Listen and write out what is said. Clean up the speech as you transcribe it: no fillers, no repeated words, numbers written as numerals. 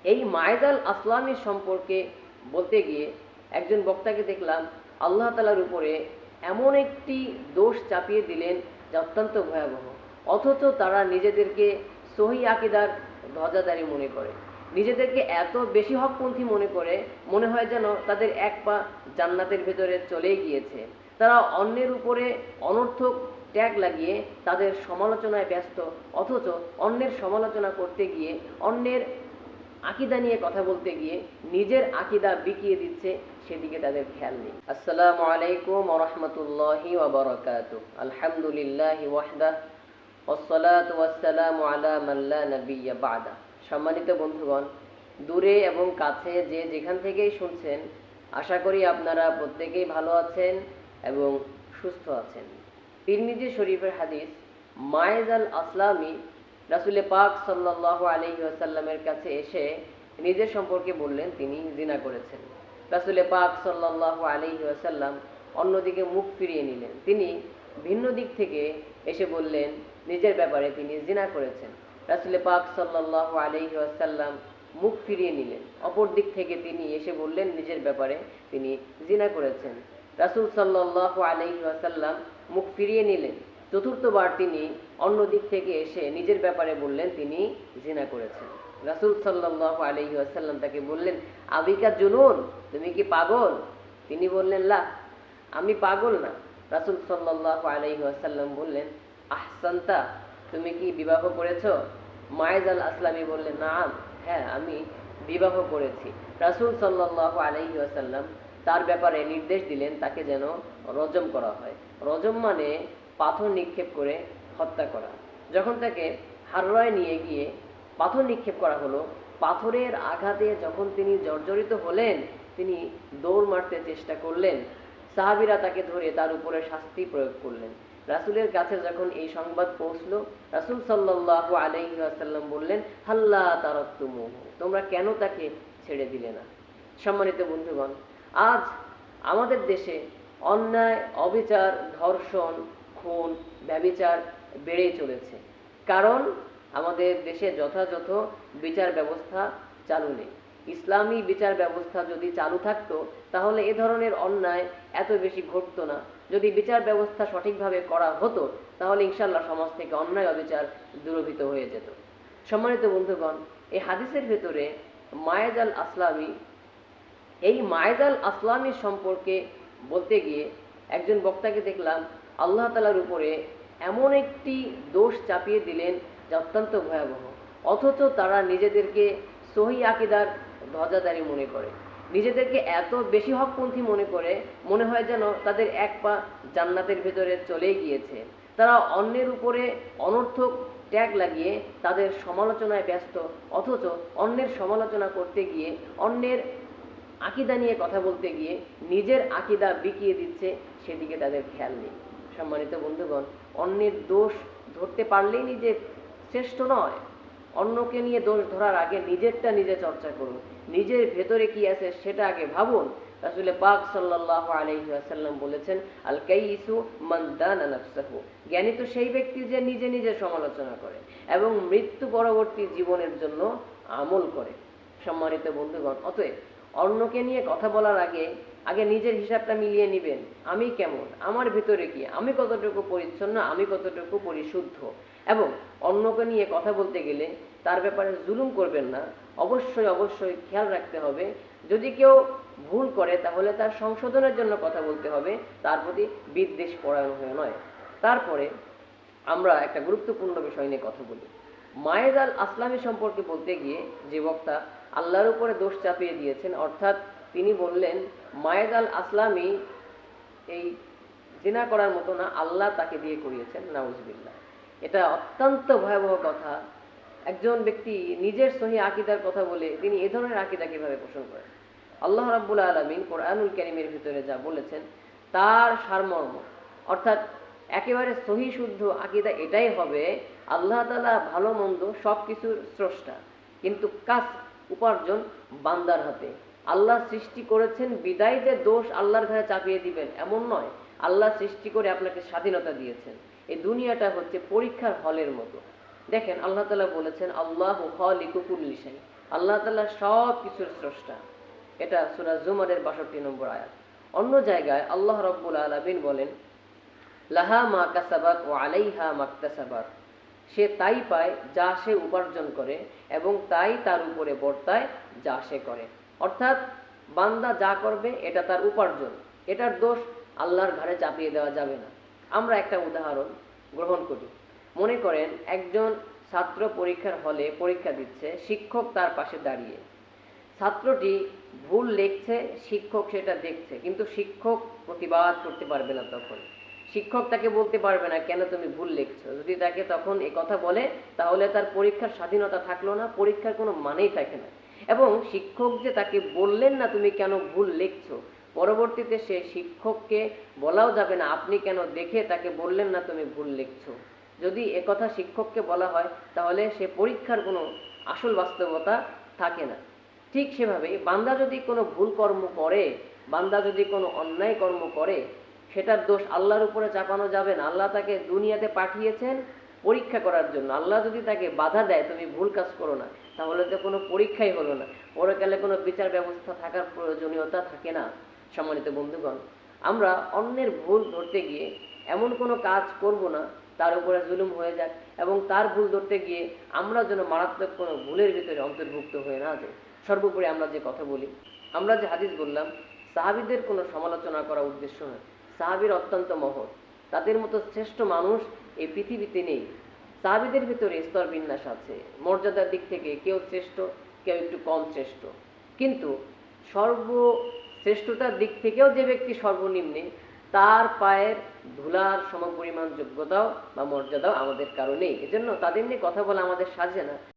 এই মায়েজাল আসলামী সম্পর্কে বলতে গিয়ে একজন বক্তাকে দেখলাম আল্লাহ তাআলার উপরে এমন একটি দোষ চাপিয়ে দিলেন যা অত্যন্ত ভয়াবহ। অথচ তারা নিজেদেরকে সহি আকিদার ধ্বজাধারী মনে করে, নিজেদেরকে এত বেশি হকপন্থী মনে করে, মনে হয় যেন তাদের এক পা জান্নাতের ভেতরে চলেই গিয়েছে। তারা অন্যের উপরে অনর্থক ট্যাগ লাগিয়ে তাদের সমালোচনায় ব্যস্ত, অথচ অন্যের সমালোচনা করতে গিয়ে, অন্যের আকিদা নিয়ে কথা বলতে গিয়ে নিজের আকিদা বিকিয়ে দিচ্ছে, সেদিকে তাদের খেয়াল নেই। আসসালামু আলাইকুম ওয়া রাহমাতুল্লাহি ওয়া বারাকাতুহু। আলহামদুলিল্লাহি ওয়াহদাহ ওয়াসসালাতু ওয়াসসালামু আলা মান লা নাবিয়্যা বা'দা। সম্মানিত বন্ধুগণ, দূরে এবং কাছে যে যেখান থেকেই শুনছেন, আশা করি আপনারা প্রত্যেকেই ভালো আছেন এবং সুস্থ আছেন। তিরমিজি শরীফের হাদিস, মায়েজ আল আসলামি রাসূল পাক সাল্লাল্লাহু আলাইহি ওয়াসাল্লামের কাছে এসে নিজের সম্পর্কে বললেন তিনি জিনা করেছেন। রাসূল পাক সাল্লাল্লাহু আলাইহি ওয়াসাল্লাম অন্যদিকে মুখ ফিরিয়ে নিলেন। তিনি ভিন্ন দিক থেকে এসে বললেন নিজের ব্যাপারে তিনি জিনা করেছেন। রাসূল পাক সাল্লাল্লাহু আলাইহি ওয়াসাল্লাম মুখ ফিরিয়ে নিলেন। অপর দিক থেকে তিনি এসে বললেন নিজের ব্যাপারে তিনি জিনা করেছেন। রাসূল সাল্লাল্লাহু আলাইহি ওয়াসাল্লাম মুখ ফিরিয়ে নিলেন। চতুর্থবার তিনি অন্য দিক থেকে এসে নিজের ব্যাপারে বললেন তিনি জিনা করেছেন। রাসূল সাল্লাল্লাহু আলাইহি ওয়াসাল্লাম তাকে বললেন, আবিকা জুনুন, তুমি কি পাগল? তিনি বললেন, লা, আমি পাগল না। রাসূল সাল্লাল্লাহু আলাইহি ওয়াসাল্লাম বললেন, আহসানতা, তুমি কি বিবাহ করেছো? মায়েজ আল আসলামি বললেন, নাম, হ্যাঁ, আমি বিবাহ করেছি। রাসূল সাল্লাল্লাহু আলাইহি ওয়াসাল্লাম তার ব্যাপারে নির্দেশ দিলেন তাকে যেন রজম করা হয়। রজম মানে পাথর নিক্ষেপ করে হত্যা করা। যখন তাকে হাররায় নিয়ে গিয়ে পাথর নিক্ষেপ করা হলো, পাথরের আঘাতে যখন তিনি জর্জরিত হলেন, তিনি দৌড় মারতে চেষ্টা করলেন। সাহাবীরা তাকে ধরে তার উপরে শাস্তি প্রয়োগ করলেন। রাসূলের কাছে যখন এই সংবাদ পৌঁছলো, রাসূল সাল্লাল্লাহু আলাইহি ওয়াসাল্লাম বললেন, হাল্লা তারাকতুমুহু, তোমরা কেন তাকে ছেড়ে দিলে না? সম্মানিত বন্ধুগণ, আজ আমাদের দেশে অন্যায়, অবিচার, ধর্ষণ, খুন, ব্যভিচার বেড়েই চলেছে। কারণ আমাদের দেশে যথাযথ বিচার ব্যবস্থা চালু নেই। ইসলামী বিচার ব্যবস্থা যদি চালু থাকতো তাহলে এ ধরনের অন্যায় এত বেশি ঘটতো না। যদি বিচার ব্যবস্থা সঠিকভাবে করা হতো তাহলে ইনশাআল্লাহ সমাজ থেকে অন্যায় অবিচার দূরীভূত হয়ে যেত। সম্মানিত বন্ধুগণ, এই হাদিসের ভেতরে মায়েজ আল আসলামি, এই মায়েজ আল আসলামি সম্পর্কে বলতে গিয়ে একজন বক্তাকে দেখলাম আল্লাহ তাআলার উপরে এমন একটি দোষ চাপিয়ে দিলেন যা অত্যন্ত ভয়াবহ। অথচ তারা নিজেদেরকে সহি আকিদার ধ্বজাধারী মনে করে, নিজেদেরকে এত বেশি হকপন্থী মনে করে, মনে হয় যেন তাদের এক পা জান্নাতের ভেতরে চলেই গিয়েছে। তারা অন্যের উপরে অনর্থক ট্যাগ লাগিয়ে তাদের সমালোচনায় ব্যস্ত, অথচ অন্যের সমালোচনা করতে গিয়ে, অন্যের আকিদা নিয়ে কথা বলতে গিয়ে নিজের আকিদা বিকিয়ে দিচ্ছে, সেদিকে তাদের খেয়াল নেই। সম্মানিত বন্ধুগণ, অন্যের দোষ ধরতে পারলেই নিজে শ্রেষ্ঠ নয়। অন্যকে নিয়ে দোষ ধরার আগে নিজেরটা নিজে চর্চা করুন, নিজের ভেতরে কি আছে সেটা আগে ভাবুন। রাসূল পাক সাল্লাল্লাহু আলাইহি ওয়াসাল্লাম বলেছেন, আল কাইসু মান দানা নাফসাহু, জ্ঞানী তো সেই ব্যক্তি যে নিজে নিজে সমালোচনা করে এবং মৃত্যু পরবর্তী জীবনের জন্য আমল করে। সম্মানিত বন্ধুগণ, অতএব অন্যকে নিয়ে কথা বলার আগে আগে নিজের হিসাবটা মিলিয়ে নেবেন। আমি কেমন, আমার ভিতরে কি, আমি কতটুকু পরিচ্ছন্ন, আমি কতটুকু পরিশুদ্ধ। এবং অন্যকে নিয়ে কথা বলতে গেলে তার ব্যাপারে জুলুম করবেন না। অবশ্যই অবশ্যই খেয়াল রাখতে হবে, যদি কেউ ভুল করে তাহলে তার সংশোধনের জন্য কথা বলতে হবে, তার প্রতি বিদ্বেষ পরায়ণ হয়ে নয়। তারপরে আমরা একটা গুরুত্বপূর্ণ বিষয় নিয়ে কথা বলি। মায়েজ আল আসলামি সম্পর্কে বলতে গিয়ে যে বক্তা আল্লাহর উপরে দোষ চাপিয়ে দিয়েছেন, অর্থাৎ তিনি বললেন মায়েজ আল আসলামি এই জিনা করার মতো না, আল্লাহ তাকে দিয়ে করিয়েছেন, নাউজুবিল্লাহ। এটা অত্যন্ত ভয়াবহ কথা। একজন ব্যক্তি নিজের সহি আকিদার কথা বলে তিনি এ ধরনের আকিদা কিভাবে পোষণ করেন? আল্লাহ রাব্বুল আলামিন কোরআনুল কারীমের ভিতরে যা বলেছেন তার সারমর্ম, অর্থাৎ একেবারে সহি শুদ্ধ আকিদা এটাই হবে, আল্লাহ তাআলা ভালো মন্দ সব কিছুর স্রষ্টা, কিন্তু কাজ উপার্জন বান্দার হাতে। আল্লাহ সৃষ্টি করেছেন বিদায় যে দোষ আল্লাহর ঘাড়ে চাপিয়ে দিবেন এমন নয়। আল্লাহ সৃষ্টি করে আপনাকে স্বাধীনতা দিয়েছেন। এই দুনিয়াটা হচ্ছে পরীক্ষার হলের মতো। দেখেন আল্লাহ তাআলা বলেছেন, আল্লাহু খালিকু কুল্লি শাই, আল্লাহ তাআলা সব কিছুর স্রষ্টা। এটা সূরা জুমারের 62 নম্বর আয়াত। অন্য জায়গায় আল্লাহ রাব্বুল আলামিন বলেন, লাহা মা কাসাবাত ওয়া আলাইহা মাকতাসাবাত, সে তাই পায় যা সে উপার্জন করে এবং তাই তার উপরে বর্তায় যা সে করে। অর্থাৎ বান্দা যা করবে এটা তার উপার্জন, এটার দোষ আল্লাহর ঘাড়ে চাপিয়ে দেওয়া যাবে না। আমরা একটা উদাহরণ গ্রহণ করি। মনে করেন একজন ছাত্র পরীক্ষার হলে পরীক্ষা দিচ্ছে, শিক্ষক তার পাশে দাঁড়িয়ে। ছাত্রটি ভুল লিখছে, শিক্ষক সেটা দেখছে, কিন্তু শিক্ষক প্রতিবাদ করতে পারবে না। তখন শিক্ষক তাকে বলতে পারবে না কেন তুমি ভুল লিখছো। যদি তাকে তখন এ কথা বলে তাহলে তার পরীক্ষার স্বাধীনতা থাকলো না, পরীক্ষার কোনো মানেই থাকে না। এবং শিক্ষক যে তাকে বললেন না তুমি কেন ভুল লিখছো, পরবর্তীতে সে শিক্ষককে বলাও যাবে না আপনি কেন দেখে তাকে বললেন না তুমি ভুল লিখছো। যদি একথা শিক্ষককে বলা হয় তাহলে সে পরীক্ষার কোনো আসল বাস্তবতা থাকে না। ঠিক সেভাবেই বান্দা যদি কোনো ভুল কর্ম করে, বান্দা যদি কোনো অন্যায় কর্ম করে, সেটার দোষ আল্লাহর উপরে চাপানো যাবে না। আল্লাহ তাকে দুনিয়াতে পাঠিয়েছেন পরীক্ষা করার জন্য। আল্লাহ যদি তাকে বাধা দেয় তুমি ভুল কাজ করো না, তাহলে তো কোনো পরীক্ষাই হলো না, পরকালে কোনো বিচার ব্যবস্থা থাকার প্রয়োজনীয়তা থাকে না। সম্মানিত বন্ধুগণ, আমরা অন্যের ভুল ধরতে গিয়ে এমন কোনো কাজ করব না তার উপরে জুলুম হয়ে যাক, এবং তার ভুল ধরতে গিয়ে আমরা যেন মারাত্মক কোনো ভুলের ভিতরে অন্তর্ভুক্ত হয়ে না যাই। সর্বোপরি আমরা যে কথা বলি, আমরা যে হাদিস বললাম, সাহাবীদের কোনো সমালোচনা করা উদ্দেশ্য নয়। সাহাবীর অত্যন্ত মহৎ, তাদের মতো শ্রেষ্ঠ মানুষ এই পৃথিবীতে নেই। সাহাবীদের ভিতরে স্তর বিন্যাস আছে, মর্যাদার দিক থেকে কেউ শ্রেষ্ঠ, কেউ একটু কম শ্রেষ্ঠ, কিন্তু সর্বশ্রেষ্ঠতার দিক থেকেও যে ব্যক্তি সর্বনিম্নে, তার পায়ের ধুলার সমপরিমাণ যোগ্যতাও বা মর্যাদাও আমাদের কারণেই। এজন্য তাদের নিয়ে কথা বলা আমাদের সাজে না।